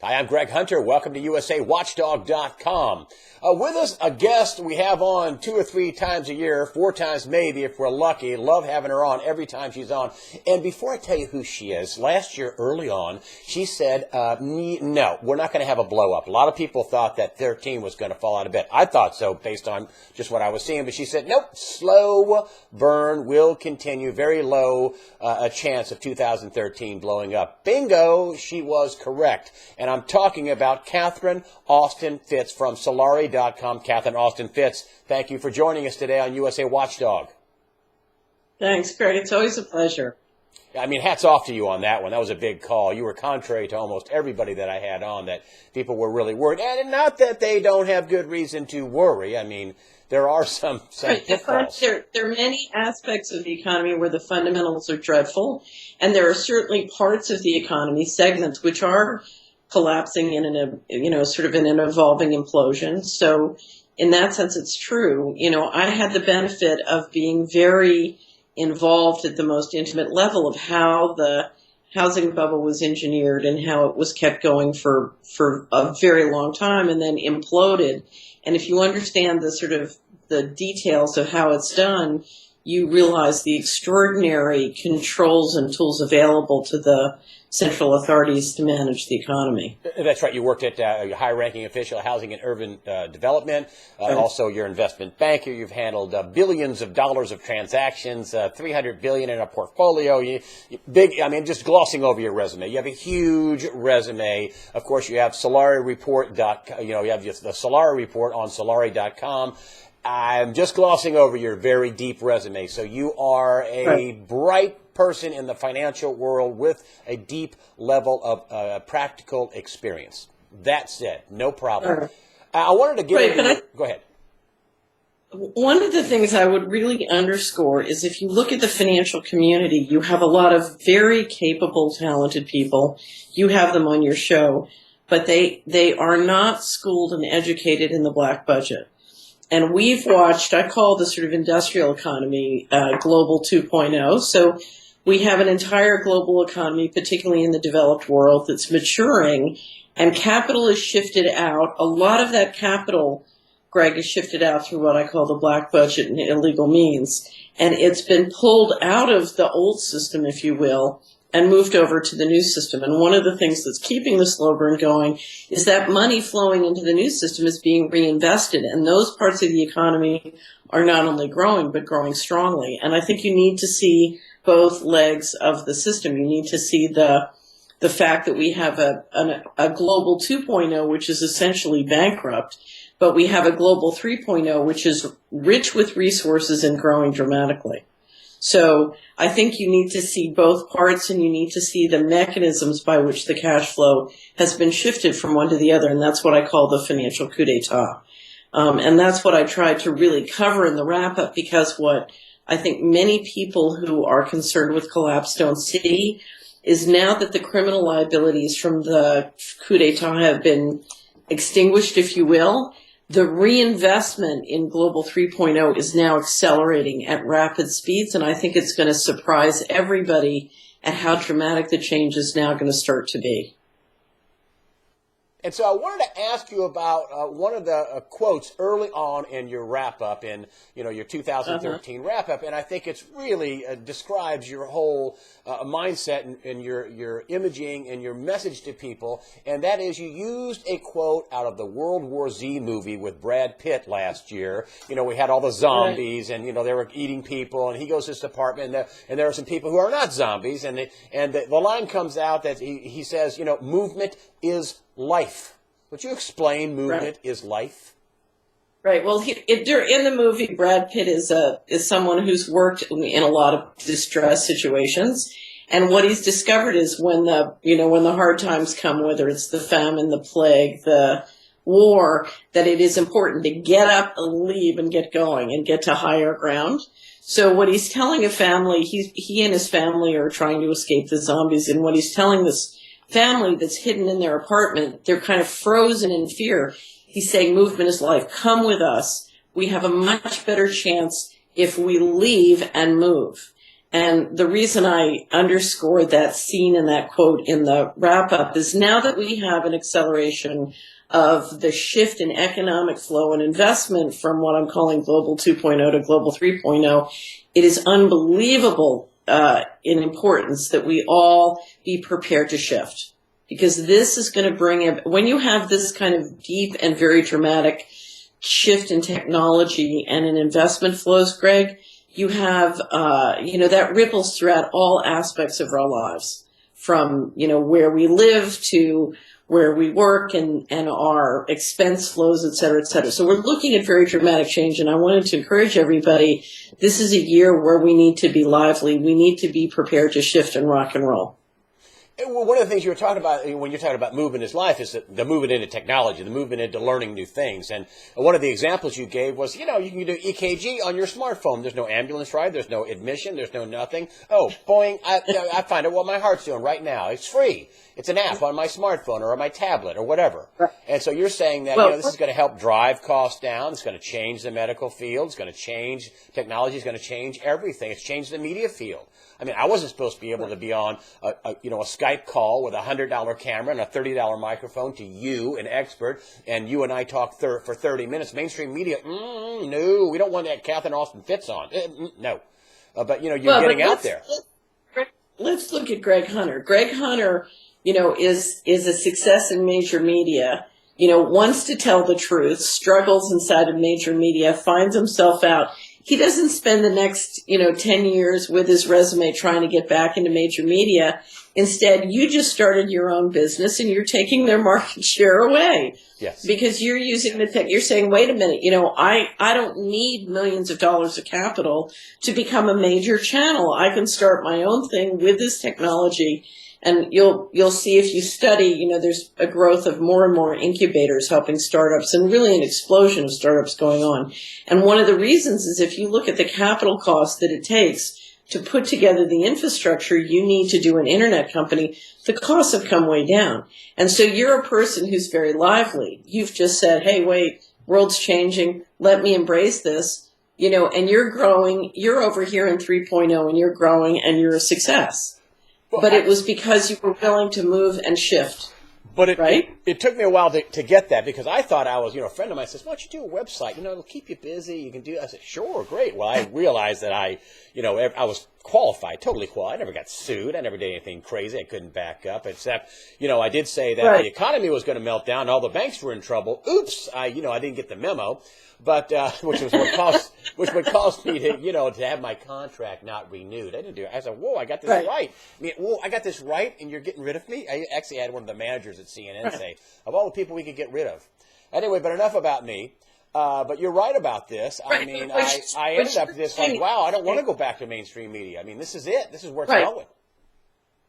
Hi, I'm Greg Hunter. Welcome to USAWatchdog.com. With us, a guest we have on 2 or 3 times a year, 4 times maybe if we're lucky. Love having her on every time she's on. And before I tell you who she is, last year early on, she said, no, we're not going to have a blow up. A lot of people thought that 13 was going to fall out of bed. I thought so based on just what I was seeing. But she said, nope, slow burn will continue. Very low a chance of 2013 blowing up. Bingo, she was correct. And I'm talking about Catherine Austin Fitts from Solari.com. Catherine Austin Fitts, thank you for joining us today on USA Watchdog. Thanks, Greg. It's always a pleasure. I mean, hats off to you on that one. That was a big call. You were contrary to almost everybody that I had on, that people were really worried. And not that they don't have good reason to worry. I mean, there are some pitfalls. There are many aspects of the economy where the fundamentals are dreadful, and there are certainly parts of the economy, segments, which are collapsing in an evolving implosion. So in that sense, it's true. I had the benefit of being very involved at the most intimate level of how the housing bubble was engineered and how it was kept going for a very long time and then imploded. And if you understand the details of how it's done, you realize the extraordinary controls and tools available to the central authorities to manage the economy. That's right. You worked at a high-ranking official, housing and urban development. Right. Also, you're an investment banker. You've handled billions of dollars of transactions, $300 billion in a portfolio. Just glossing over your resume. You have a huge resume. Of course, you have Solari Report. You have the Solari Report on Solari.com. I'm just glossing over your very deep resume. So you are a bright person in the financial world with a deep level of practical experience. That said, no problem. I wanted to give go ahead. One of the things I would really underscore is if you look at the financial community, you have a lot of very capable, talented people. You have them on your show, but they are not schooled and educated in the black budget. And we've watched, I call the sort of industrial economy Global 2.0. So we have an entire global economy, particularly in the developed world, that's maturing, and capital is shifted out. A lot of that capital, Greg, is shifted out through what I call the black budget and illegal means. And it's been pulled out of the old system, if you will, and moved over to the new system. And one of the things that's keeping the slow burn going is that money flowing into the new system is being reinvested. And those parts of the economy are not only growing, but growing strongly. And I think you need to see both legs of the system. You need to see the fact that we have a global 2.0, which is essentially bankrupt, but we have a global 3.0, which is rich with resources and growing dramatically. So I think you need to see both parts, and you need to see the mechanisms by which the cash flow has been shifted from one to the other, and that's what I call the financial coup d'etat. And that's what I tried to really cover in the wrap-up, because what I think many people who are concerned with collapse don't see is now that the criminal liabilities from the coup d'etat have been extinguished, if you will, the reinvestment in Global 3.0 is now accelerating at rapid speeds, and I think it's going to surprise everybody at how dramatic the change is now going to start to be. And so I wanted to ask you about one of the quotes early on in your wrap-up, in your 2013 wrap-up, and I think it's really describes your whole mindset and your imaging and your message to people, and that is you used a quote out of the World War Z movie with Brad Pitt last year. We had all the zombies, and they were eating people, and he goes to his apartment, and there are some people who are not zombies, and the line comes out that he says, movement is life. Would you explain movement is life? Right. Well, in the movie, Brad Pitt is someone who's worked in a lot of distress situations, and what he's discovered is when the hard times come, whether it's the famine, the plague, the war, that it is important to get up and leave and get going and get to higher ground. So what he's telling a family, he and his family are trying to escape the zombies, and what he's telling this family that's hidden in their apartment, they're kind of frozen in fear. He's saying movement is life. Come with us. We have a much better chance if we leave and move. And the reason I underscored that scene and that quote in the wrap up is now that we have an acceleration of the shift in economic flow and investment from what I'm calling global 2.0 to global 3.0, it is unbelievable in importance that we all be prepared to shift. Because this is going to bring, when you have this kind of deep and very dramatic shift in technology and in investment flows, Greg, you have, that ripples throughout all aspects of our lives, from, where we live to where we work and our expense flows, et cetera, et cetera. So we're looking at very dramatic change, and I wanted to encourage everybody, this is a year where we need to be lively. We need to be prepared to shift and rock and roll. Well, one of the things you were talking about when you're talking about movement in life is the movement into technology, the movement into learning new things. And one of the examples you gave was, you can do EKG on your smartphone. There's no ambulance ride. There's no admission. There's no nothing. Oh, boing, I find out what my heart's doing right now. It's free. It's an app on my smartphone or on my tablet or whatever. Right. And so you're saying that this is going to help drive costs down. It's going to change the medical field. It's going to change technology. Is going to change everything. It's changed the media field. I mean, I wasn't supposed to be able to be on a Skype call with a $100 camera and a $30 microphone to you, an expert, and you and I talk for 30 minutes. Mainstream media, no, we don't want that Catherine Austin Fitz on. No. But you're getting out there. Let's look at Greg Hunter. Greg Hunter, is a success in major media, wants to tell the truth, struggles inside of major media, finds himself out. He doesn't spend the next, 10 years with his resume trying to get back into major media. Instead, you just started your own business and you're taking their market share away. Yes. Because you're using the tech. You're saying, wait a minute, I don't need millions of dollars of capital to become a major channel. I can start my own thing with this technology. And you'll see if you study, there's a growth of more and more incubators helping startups, and really an explosion of startups going on. And one of the reasons is if you look at the capital cost that it takes to put together the infrastructure you need to do an internet company, the costs have come way down. And so you're a person who's very lively. You've just said, hey, wait, world's changing. Let me embrace this, and you're growing. You're over here in 3.0 and you're growing and you're a success. But it was because you were willing to move and shift. But it took me a while to get that, because I thought I was, a friend of mine says, why don't you do a website? It'll keep you busy. You can do it. I said, sure, great. Well, I realized that I was qualified, totally qualified. I never got sued. I never did anything crazy. I couldn't back up, except, I did say that the economy was going to melt down. All the banks were in trouble. Oops. I didn't get the memo. But which would cause me to to have my contract not renewed. I didn't do it. I said, "Whoa, I got this right." I got this right, and you're getting rid of me. I actually had one of the managers at CNN say, "Of all the people we could get rid of." Anyway, but enough about me. But you're right about this. I mean, I ended up just like, wow, I don't want to go back to mainstream media. I mean, this is it. This is where it's going.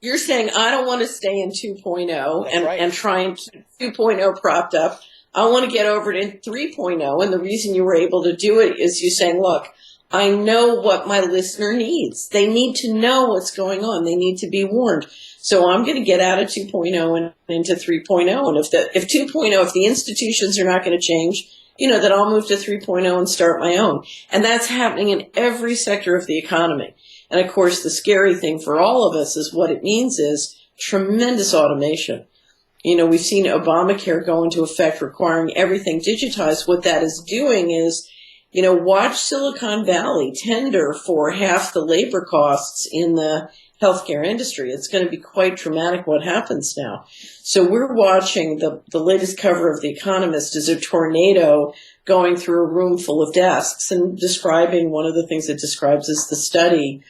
You're saying I don't want to stay in 2.0 and try and keep 2.0 propped up. I want to get over to 3.0, and the reason you were able to do it is you saying, look, I know what my listener needs. They need to know what's going on. They need to be warned. So I'm going to get out of 2.0 and into 3.0. And if 2.0, if the institutions are not going to change, then I'll move to 3.0 and start my own. And that's happening in every sector of the economy. And of course, the scary thing for all of us is what it means is tremendous automation. We've seen Obamacare go into effect requiring everything digitized. What that is doing is, watch Silicon Valley tender for half the labor costs in the healthcare industry. It's going to be quite dramatic what happens now. So we're watching the latest cover of The Economist is a tornado going through a room full of desks and describing one of the things it describes as the study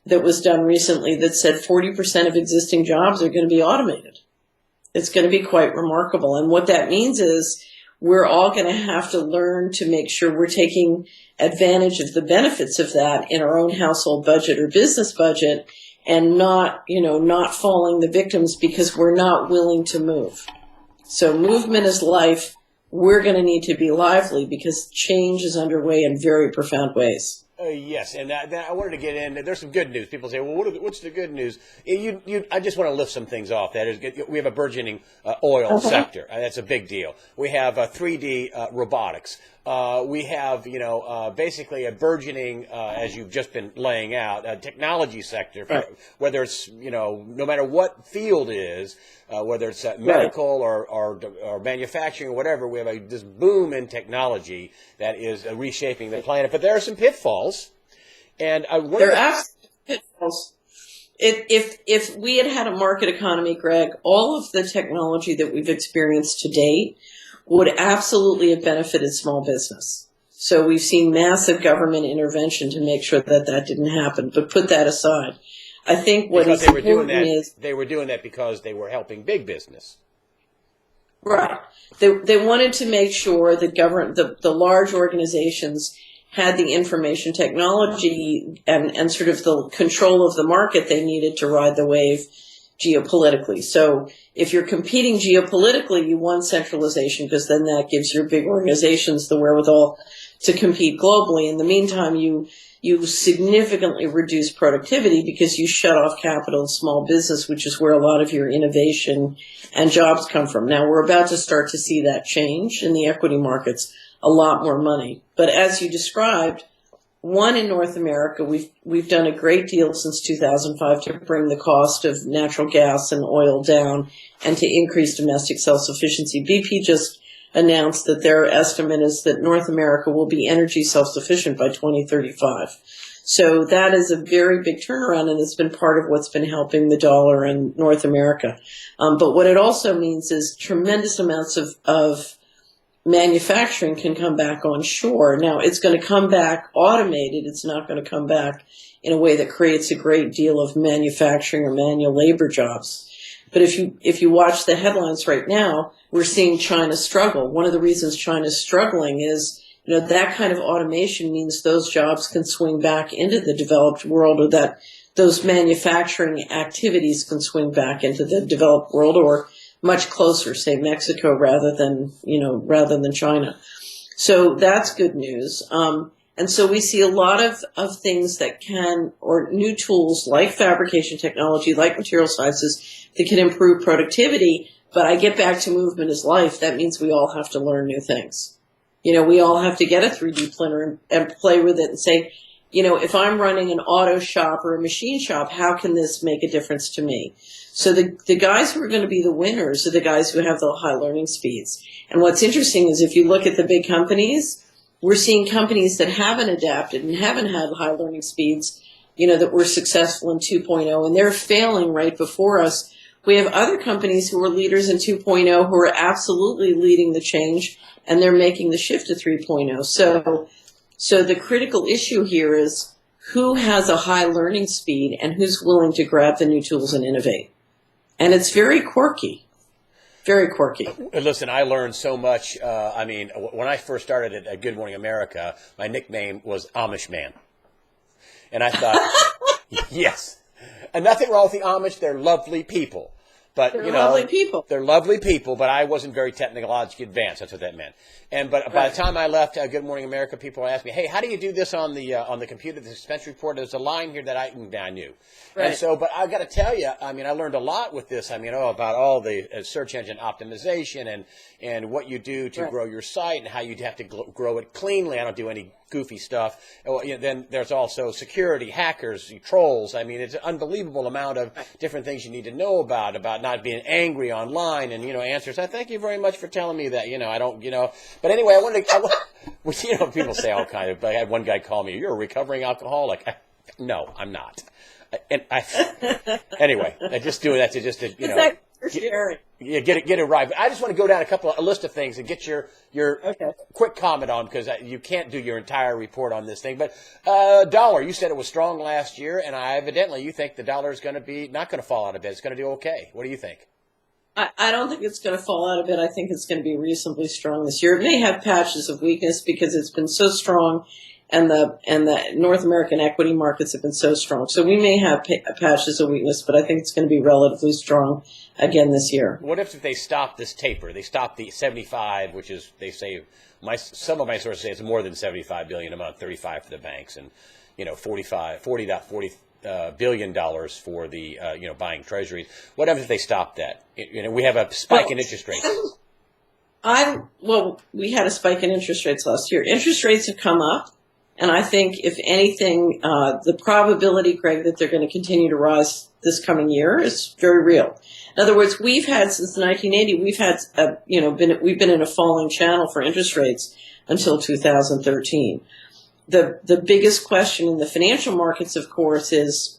that was done recently that said 40% of existing jobs are going to be automated. It's going to be quite remarkable. And what that means is we're all going to have to learn to make sure we're taking advantage of the benefits of that in our own household budget or business budget and not falling the victims because we're not willing to move. So movement is life. We're going to need to be lively because change is underway in very profound ways. Yes, and I wanted to get in. There's some good news. People say, well, what's the good news? I just want to lift some things off. That is, we have a burgeoning oil sector. That's a big deal. We have 3D robotics. We have, basically a burgeoning, as you've just been laying out, a technology sector, Right. whether it's, no matter what field it is, whether it's medical or manufacturing or whatever, we have this boom in technology that is reshaping the planet. But there are some pitfalls. And there are absolute pitfalls. If we had a market economy, Greg, all of the technology that we've experienced to date would absolutely have benefited small business. So we've seen massive government intervention to make sure that that didn't happen. But put that aside. I think what is important is they were doing that because they were helping big business. Right. They wanted to make sure that the large organizations had the information technology and sort of the control of the market they needed to ride the wave geopolitically. So if you're competing geopolitically, you want centralization because then that gives your big organizations the wherewithal to compete globally. In the meantime, you significantly reduce productivity because you shut off capital and small business, which is where a lot of your innovation and jobs come from. Now, we're about to start to see that change in the equity markets, a lot more money. But as you described, one, in North America, we've done a great deal since 2005 to bring the cost of natural gas and oil down and to increase domestic self-sufficiency. BP just announced that their estimate is that North America will be energy self-sufficient by 2035. So that is a very big turnaround, and it's been part of what's been helping the dollar in North America. But what it also means is tremendous amounts of manufacturing can come back on shore. Now, it's going to come back automated. It's not going to come back in a way that creates a great deal of manufacturing or manual labor jobs. But if you watch the headlines right now, we're seeing China struggle. One of the reasons China's struggling is, that kind of automation means those jobs can swing back into the developed world, or that those manufacturing activities can swing back into the developed world, or much closer, say Mexico rather than China. So that's good news. And so we see a lot of things that or new tools like fabrication technology, like material sciences, that can improve productivity. But I get back to movement is life. That means we all have to learn new things. We all have to get a 3D printer and play with it and say, if I'm running an auto shop or a machine shop, how can this make a difference to me? So the guys who are going to be the winners are the guys who have the high learning speeds. And what's interesting is if you look at the big companies, we're seeing companies that haven't adapted and haven't had high learning speeds, that were successful in 2.0, and they're failing right before us. We have other companies who are leaders in 2.0 who are absolutely leading the change, and they're making the shift to 3.0. So the critical issue here is who has a high learning speed and who's willing to grab the new tools and innovate. And it's very quirky. Very quirky. Listen, I learned so much. When I first started at Good Morning America, my nickname was Amish Man. And I thought, yes. And nothing wrong with the Amish. They're lovely people. But, they're lovely people. They're lovely people, but I wasn't very technologically advanced. That's what that meant. But by the time I left Good Morning America, people asked me, "Hey, how do you do this on the computer? The expense report." There's a line here that I knew. Right. And so, but I got to tell you, I learned a lot with this. About all the search engine optimization and what you do to grow your site and how you have to grow it cleanly. I don't do any goofy stuff. Then there's also security, hackers, trolls. It's an unbelievable amount of different things you need to know about not being angry online and, answers. I thank you very much for telling me that, I don't, but anyway, people say all kinds of, I had one guy call me, "You're a recovering alcoholic." No, I'm not. Anyway, I just do that to get it right. But I just want to go down a list of things and get your quick comment on, because you can't do your entire report on this thing. But dollar, you said it was strong last year, and evidently you think the dollar is going to be not going to fall out of bed. It's going to do okay. What do you think? I don't think it's going to fall out of bed. I think it's going to be reasonably strong this year. It may have patches of weakness because it's been so strong, and the North American equity markets have been so strong. So we may have patches of weakness, but I think it's going to be relatively strong again this year. What if they stop this taper? They stop the 75, which is, they say, some of my sources say it's more than $75 billion a month, 35 for the banks, and $40 billion for the buying treasuries. What happens if they stop that? We have a spike in interest rates. Well, we had a spike in interest rates last year. Interest rates have come up, and I think, if anything, the probability, Greg, that they're going to continue to rise this coming year is very real. In other words, we've had since 1980, we've been in a falling channel for interest rates until 2013. The biggest question in the financial markets, of course, is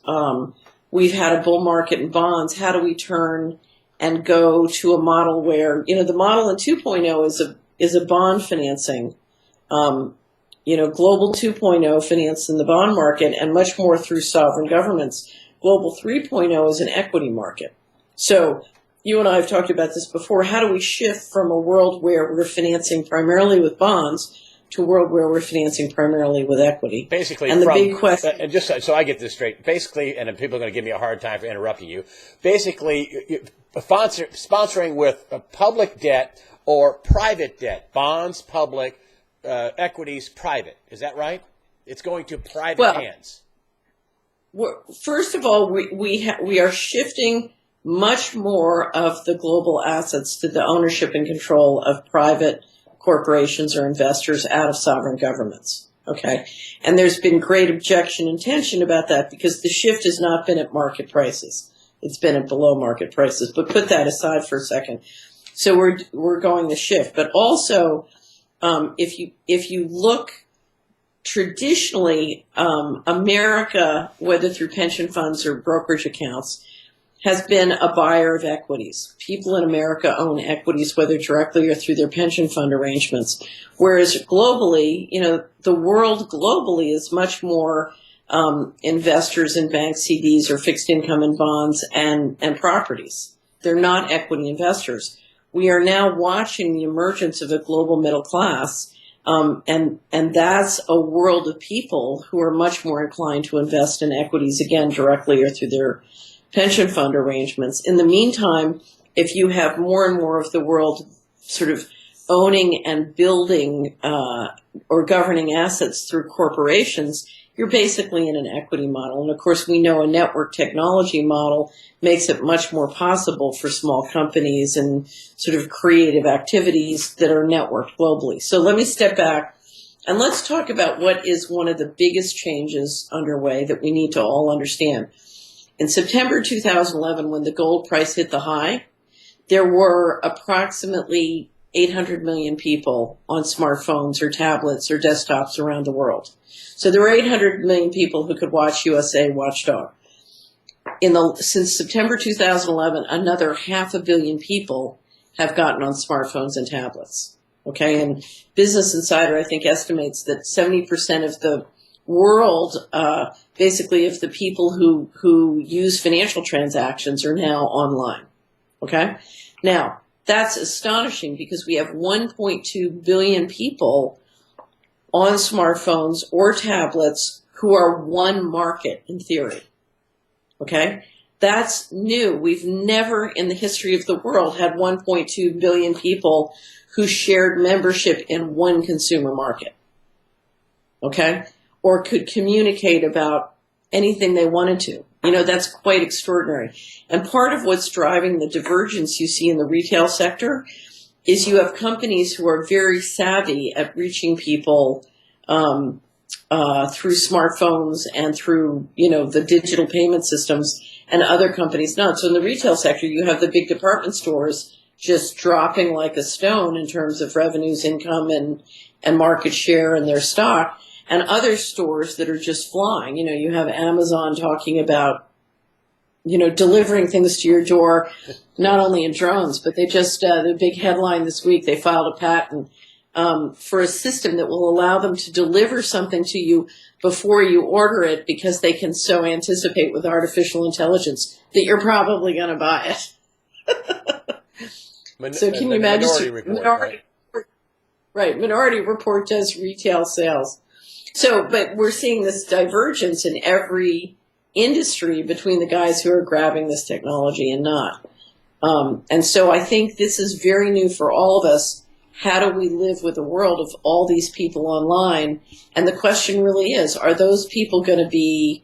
we've had a bull market in bonds. How do we turn and go to a model where, the model in 2.0 is a bond financing, global 2.0 finance in the bond market and much more through sovereign governments. Global 3.0 is an equity market. So you and I have talked about this before. How do we shift from a world where we're financing primarily with bonds to a world where we're financing primarily with equity? Basically, and the big question, and just so I get this straight, basically, and people are going to give me a hard time for interrupting you. Basically, sponsoring with public debt or private debt, bonds, public, equities, private. Is that right? It's going to private hands. First of all, we are shifting much more of the global assets to the ownership and control of private corporations or investors out of sovereign governments. Okay. And there's been great objection and tension about that because the shift has not been at market prices. It's been at below market prices, but put that aside for a second. So we're going to shift, but also, if you look traditionally, America, whether through pension funds or brokerage accounts, has been a buyer of equities. People in America own equities, whether directly or through their pension fund arrangements. Whereas globally, the world globally is much more investors in bank CDs or fixed income and bonds and properties. They're not equity investors. We are now watching the emergence of a global middle class, and that's a world of people who are much more inclined to invest in equities, again, directly or through their pension fund arrangements. In the meantime, if you have more and more of the world sort of owning and building or governing assets through corporations, you're basically in an equity model. And of course, we know a network technology model makes it much more possible for small companies and sort of creative activities that are networked globally. So let me step back and let's talk about what is one of the biggest changes underway that we need to all understand. In September 2011, when the gold price hit the high, there were approximately 800 million people on smartphones or tablets or desktops around the world. So there were 800 million people who could watch USA Watchdog. Since September 2011, another 500 million people have gotten on smartphones and tablets. Okay, and Business Insider, I think, estimates that 70% of the world, basically, of the people who use financial transactions are now online. Okay, now that's astonishing because we have 1.2 billion people on smartphones or tablets who are one market in theory. Okay, that's new. We've never in the history of the world had 1.2 billion people who shared membership in one consumer market. Okay, or could communicate about anything they wanted to. That's quite extraordinary. And part of what's driving the divergence you see in the retail sector is you have companies who are very savvy at reaching people through smartphones and through, the digital payment systems, and other companies not. So in the retail sector, you have the big department stores just dropping like a stone in terms of revenues, income, and market share in their stock, and other stores that are just flying. You have Amazon talking about, delivering things to your door, not only in drones, but they just, the big headline this week, they filed a patent for a system that will allow them to deliver something to you before you order it because they can so anticipate with artificial intelligence that you're probably going to buy it. So can you imagine? Minority Report does retail sales. So, but we're seeing this divergence in every industry between the guys who are grabbing this technology and not. And so I think this is very new for all of us. How do we live with a world of all these people online? And the question really is, are those people going to be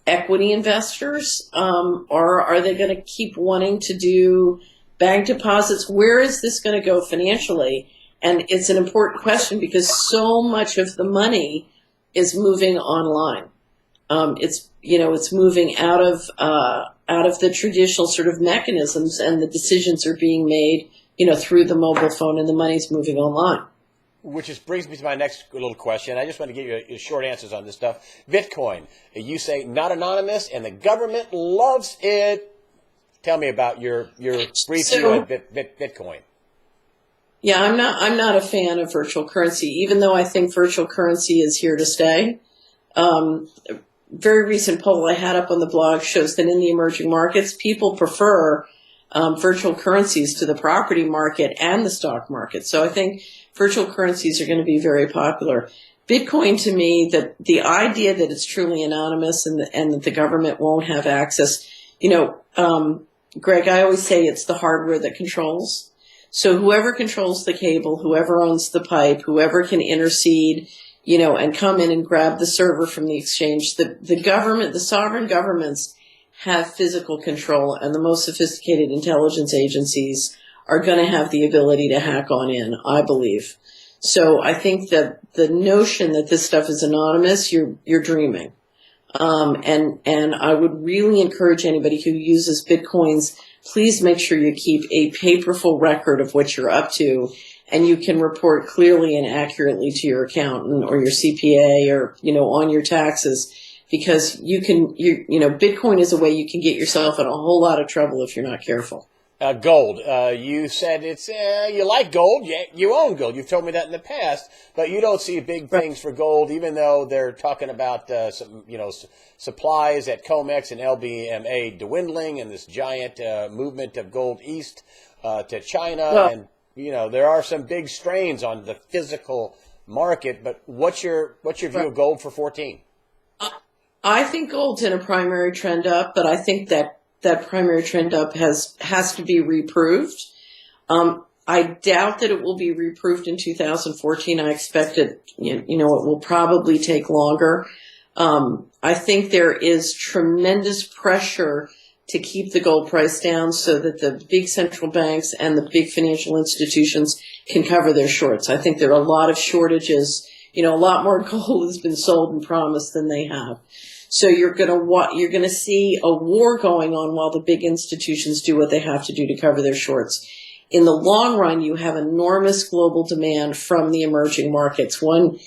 equity investors? Or are they going to keep wanting to do bank deposits? Where is this going to go financially? And it's an important question because so much of the money is moving online. It's moving out of the traditional sort of mechanisms, and the decisions are being made, through the mobile phone, and the money's moving online. Which brings me to my next little question. I just want to give you short answers on this stuff. Bitcoin, you say not anonymous, and the government loves it. Tell me about your brief view on Bitcoin. Yeah, I'm not a fan of virtual currency, even though I think virtual currency is here to stay. A very recent poll I had up on the blog shows that in the emerging markets, people prefer virtual currencies to the property market and the stock market. So I think virtual currencies are going to be very popular. Bitcoin, to me, the idea that it's truly anonymous and that the government won't have access, Greg, I always say it's the hardware that controls. So whoever controls the cable, whoever owns the pipe, whoever can intercede, and come in and grab the server from the exchange, the government, the sovereign governments have physical control, and the most sophisticated intelligence agencies are going to have the ability to hack on in, I believe. So I think that the notion that this stuff is anonymous, you're dreaming. And I would really encourage anybody who uses Bitcoins, please make sure you keep a paperful record of what you're up to, and you can report clearly and accurately to your accountant or your CPA or, on your taxes, because Bitcoin is a way you can get yourself in a whole lot of trouble if you're not careful. Gold. You said you like gold. You own gold. You've told me that in the past, but you don't see big things for gold, even though they're talking about some, supplies at COMEX and LBMA dwindling, and this giant movement of gold east to China. Well, and there are some big strains on the physical market. But what's your view of gold for 14? I think gold's in a primary trend up, but I think that primary trend up has to be reproved. I doubt that it will be reproved in 2014. I expect it, it will probably take longer. I think there is tremendous pressure to keep the gold price down so that the big central banks and the big financial institutions can cover their shorts. I think there are a lot of shortages. A lot more gold has been sold and promised than they have. So you're going to see a war going on while the big institutions do what they have to do to cover their shorts. In the long run, you have enormous global demand from the emerging markets. One,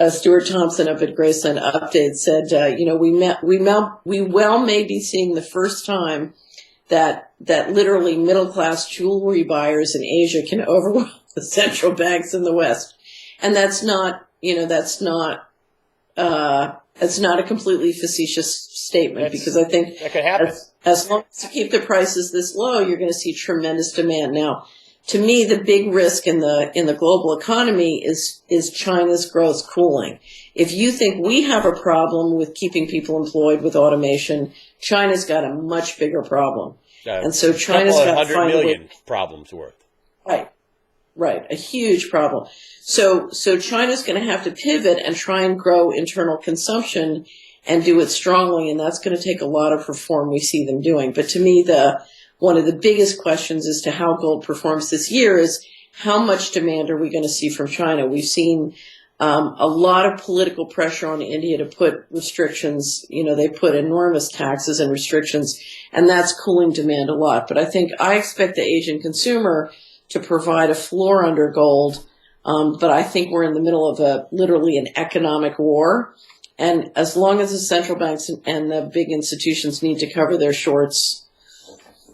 Stuart Thompson up at Graceland Update said, we well may be seeing the first time that literally middle class jewelry buyers in Asia can overwhelm the central banks in the West, and that's not a completely facetious statement, because I think that could happen. As long as you keep the prices this low, you're going to see tremendous demand. Now, to me, the big risk in the global economy is China's growth cooling. If you think we have a problem with keeping people employed with automation, China's got a much bigger problem. And so China's got 100 million problems worth. Right, a huge problem. So China's going to have to pivot and try and grow internal consumption and do it strongly, and that's going to take a lot of reform we see them doing. But to me, one of the biggest questions as to how gold performs this year is how much demand are we going to see from China? We've seen a lot of political pressure on India to put restrictions. They put enormous taxes and restrictions, and that's cooling demand a lot. But I expect the Asian consumer to provide a floor under gold. But I think we're in the middle of literally an economic war. And as long as the central banks and the big institutions need to cover their shorts,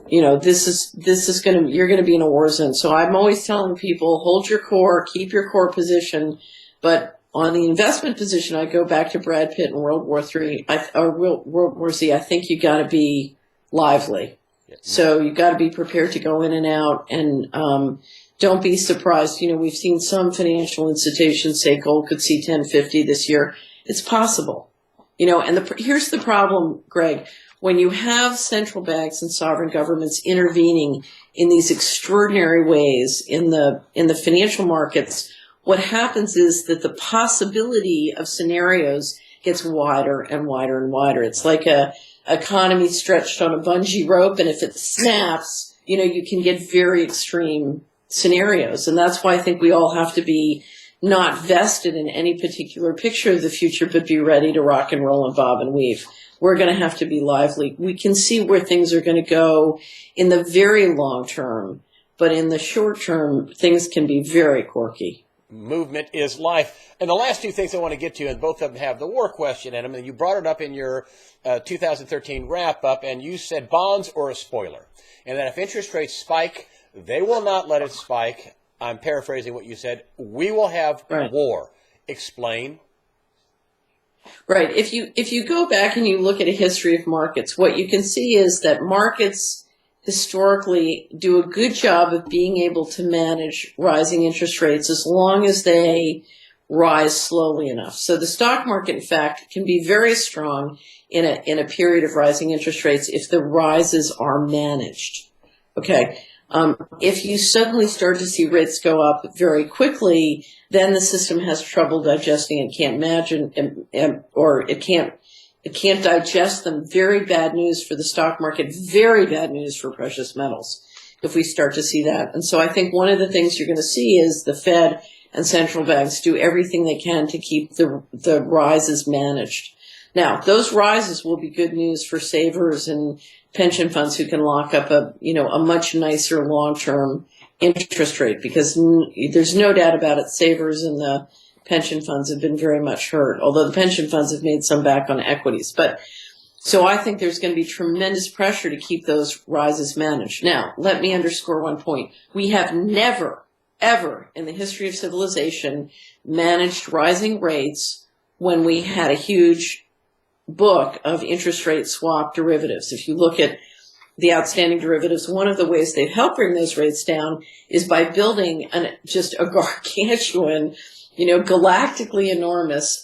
you're going to be in a war zone. So I'm always telling people, hold your core, keep your core position. But on the investment position, I go back to Brad Pitt in World War III, or World War Z. I think you got to be lively. So you got to be prepared to go in and out, and don't be surprised. We've seen some financial institutions say gold could see 1050 this year. It's possible. And here's the problem, Greg. When you have central banks and sovereign governments intervening in these extraordinary ways in the financial markets, what happens is that the possibility of scenarios gets wider and wider and wider. It's like a economy stretched on a bungee rope, and if it snaps, you can get very extreme scenarios. And that's why I think we all have to be not vested in any particular picture of the future, but be ready to rock and roll and bob and weave. We're going to have to be lively. We can see where things are going to go in the very long term, but in the short term, things can be very quirky. Movement is life. And the last two things I want to get to, and both of them have the war question in them, and you brought it up in your 2013 wrap-up, and you said bonds or a spoiler. And that if interest rates spike, they will not let it spike. I'm paraphrasing what you said. We will have war. Explain. Right. If you go back and you look at a history of markets, what you can see is that markets historically do a good job of being able to manage rising interest rates as long as they rise slowly enough. So the stock market, in fact, can be very strong in a period of rising interest rates if the rises are managed. Okay. If you suddenly start to see rates go up very quickly, then the system has trouble digesting and can't imagine, or it can't digest them. Very bad news for the stock market, very bad news for precious metals if we start to see that. And so I think one of the things you're going to see is the Fed and central banks do everything they can to keep the rises managed. Now, those rises will be good news for savers and pension funds who can lock up a much nicer long-term interest rate, because there's no doubt about it, savers and the pension funds have been very much hurt, although the pension funds have made some back on equities. But so I think there's going to be tremendous pressure to keep those rises managed. Now, let me underscore one point. We have never, ever in the history of civilization managed rising rates when we had a huge book of interest rate swap derivatives. If you look at the outstanding derivatives, one of the ways they've helped bring those rates down is by building just a gargantuan, galactically enormous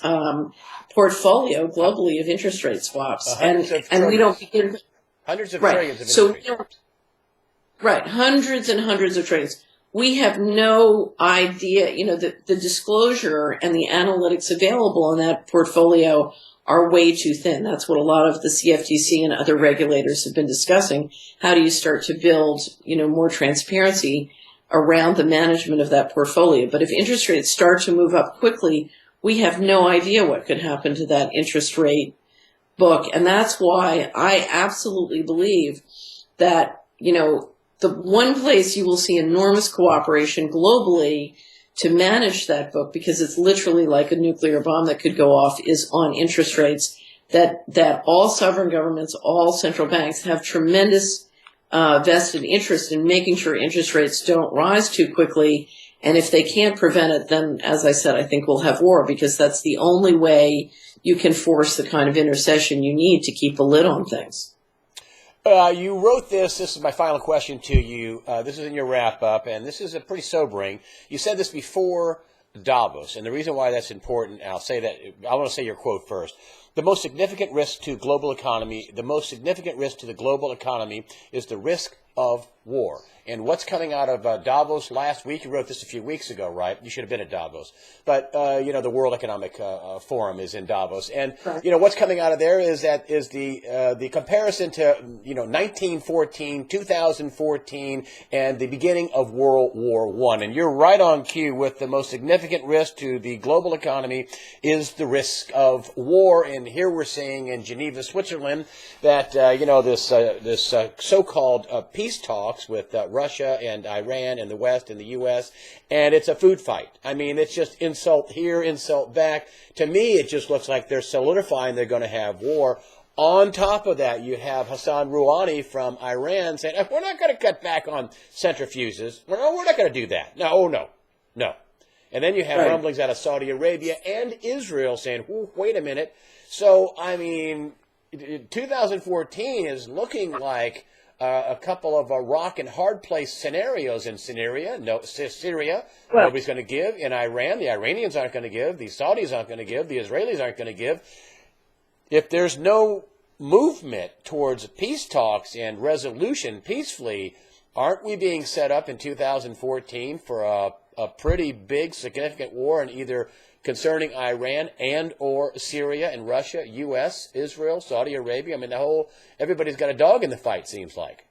portfolio globally of interest rate swaps. And we don't begin. Hundreds of trillions of interest rates. Right, hundreds and hundreds of trillions. We have no idea, the disclosure and the analytics available in that portfolio are way too thin. That's what a lot of the CFTC and other regulators have been discussing. How do you start to build, more transparency around the management of that portfolio? But if interest rates start to move up quickly, we have no idea what could happen to that interest rate book. And that's why I absolutely believe that, the one place you will see enormous cooperation globally to manage that book, because it's literally like a nuclear bomb that could go off, is on interest rates. That all sovereign governments, all central banks have tremendous vested interest in making sure interest rates don't rise too quickly. And if they can't prevent it, then, as I said, I think we'll have war, because that's the only way you can force the kind of intercession you need to keep a lid on things. You wrote this is my final question to you. This is in your wrap-up, and this is pretty sobering. You said this before Davos, and the reason why that's important, I'll say that, I want to say your quote first. The most significant risk to global economy, the most significant risk to the global economy is the risk of war. And what's coming out of Davos last week, you wrote this a few weeks ago, right? You should have been at Davos. But, the World Economic Forum is in Davos. And, what's coming out of there is the comparison to, 1914, 2014, and the beginning of World War I. And you're right on cue with the most significant risk to the global economy is the risk of war. And here we're seeing in Geneva, Switzerland, that, this so-called peace talks with Russia and Iran and the West and the U.S., and it's a food fight. I mean, it's just insult here, insult back. To me, it just looks like they're solidifying they're going to have war. On top of that, you have Hassan Rouhani from Iran saying, we're not going to cut back on centrifuges. We're not going to do that. No. And then you have rumblings out of Saudi Arabia and Israel saying, wait a minute. So, 2014 is looking like a couple of rock and hard place scenarios in Syria. Nobody's going to give. In Iran, the Iranians aren't going to give. The Saudis aren't going to give. The Israelis aren't going to give. If there's no movement towards peace talks and resolution peacefully, aren't we being set up in 2014 for a pretty big, significant war, and either concerning Iran and or Syria and Russia, U.S., Israel, Saudi Arabia? Everybody's got a dog in the fight, seems like.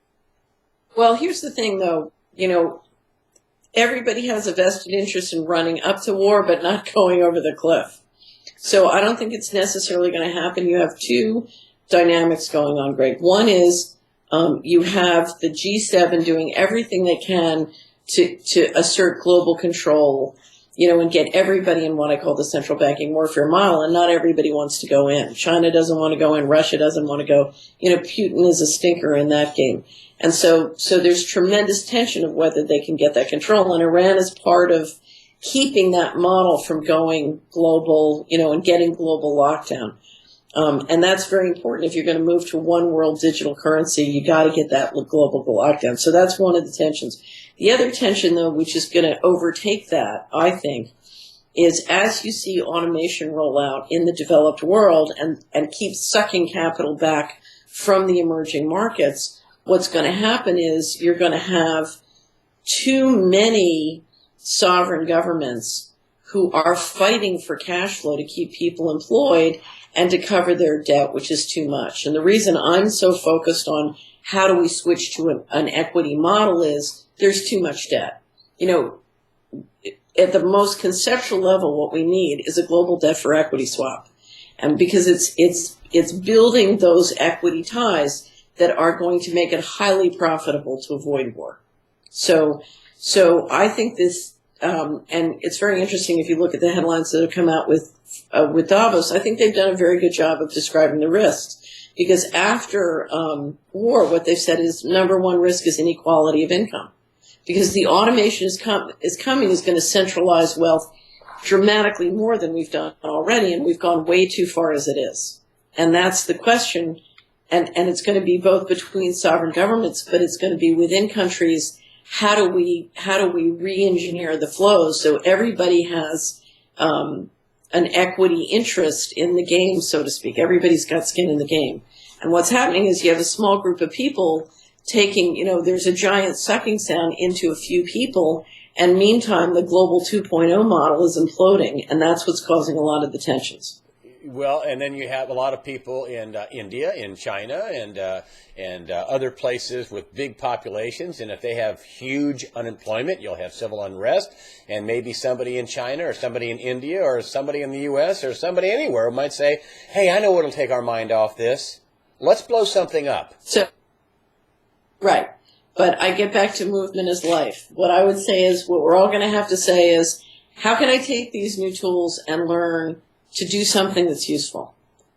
Well, here's the thing, though. everybody has a vested interest in running up to war, but not going over the cliff. So I don't think it's necessarily going to happen. You have two dynamics going on, Greg. One is you have the G7 doing everything they can to assert global control, and get everybody in what I call the central banking warfare model, and not everybody wants to go in. China doesn't want to go in. Russia doesn't want to go. Putin is a stinker in that game. And so there's tremendous tension of whether they can get that control, and Iran is part of keeping that model from going global, and getting global lockdown. And that's very important. If you're going to move to one world digital currency, you got to get that global lockdown. So that's one of the tensions. The other tension, though, which is going to overtake that, I think, is as you see automation roll out in the developed world and keep sucking capital back from the emerging markets, what's going to happen is you're going to have too many sovereign governments who are fighting for cash flow to keep people employed and to cover their debt, which is too much. And the reason I'm so focused on how do we switch to an equity model is there's too much debt. At the most conceptual level, what we need is a global debt for equity swap. And because it's building those equity ties that are going to make it highly profitable to avoid war. So I think this, and it's very interesting if you look at the headlines that have come out with Davos. I think they've done a very good job of describing the risks. Because after war, what they've said is number one risk is inequality of income. Because the automation is coming is going to centralize wealth dramatically more than we've done already, and we've gone way too far as it is. And that's the question. And it's going to be both between sovereign governments, but it's going to be within countries. How do we re-engineer the flows so everybody has an equity interest in the game, so to speak? Everybody's got skin in the game. And what's happening is you have a small group of people taking, there's a giant sucking sound into a few people, and meantime the global 2.0 model is imploding, and that's what's causing a lot of the tensions. Well, and then you have a lot of people in India, in China, and other places with big populations. And if they have huge unemployment, you'll have civil unrest. And maybe somebody in China or somebody in India or somebody in the U.S. or somebody anywhere might say, hey, I know what'll take our mind off this. Let's blow something up. Right. But I get back to movement is life. What I would say is what we're all going to have to say is, how can I take these new tools and learn to do something that's useful?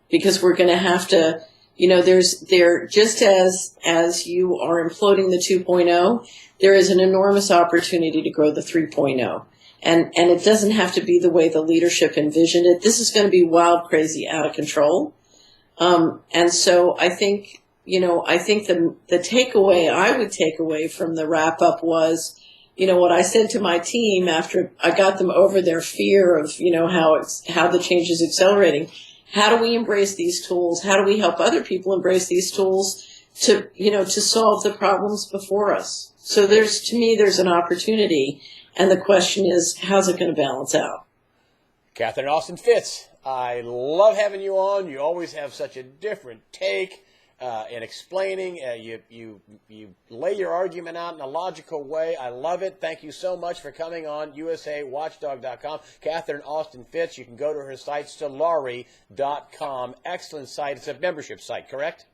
Because we're going to have to, just as you are imploding the 2.0, there is an enormous opportunity to grow the 3.0. And it doesn't have to be the way the leadership envisioned it. This is going to be wild, crazy, out of control. And so I think the takeaway I would take away from the wrap up was, what I said to my team after I got them over their fear of, how the change is accelerating. How do we embrace these tools? How do we help other people embrace these tools to solve the problems before us? So to me, there's an opportunity. And the question is, how's it going to balance out? Catherine Austin Fitts, I love having you on. You always have such a different take. In explaining, you lay your argument out in a logical way. I love it. Thank you so much for coming on USAWatchdog.com. Catherine Austin Fitts, you can go to her site, Solari.com. Excellent site. It's a membership site, correct?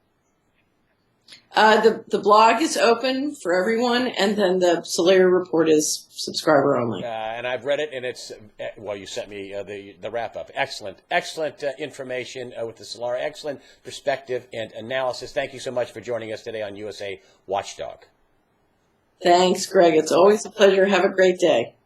The blog is open for everyone, and then the Solari report is subscriber only. And I've read it, and it's, you sent me the wrap-up. Excellent information with the Solari. Excellent perspective and analysis. Thank you so much for joining us today on USA Watchdog. Thanks, Greg. It's always a pleasure. Have a great day.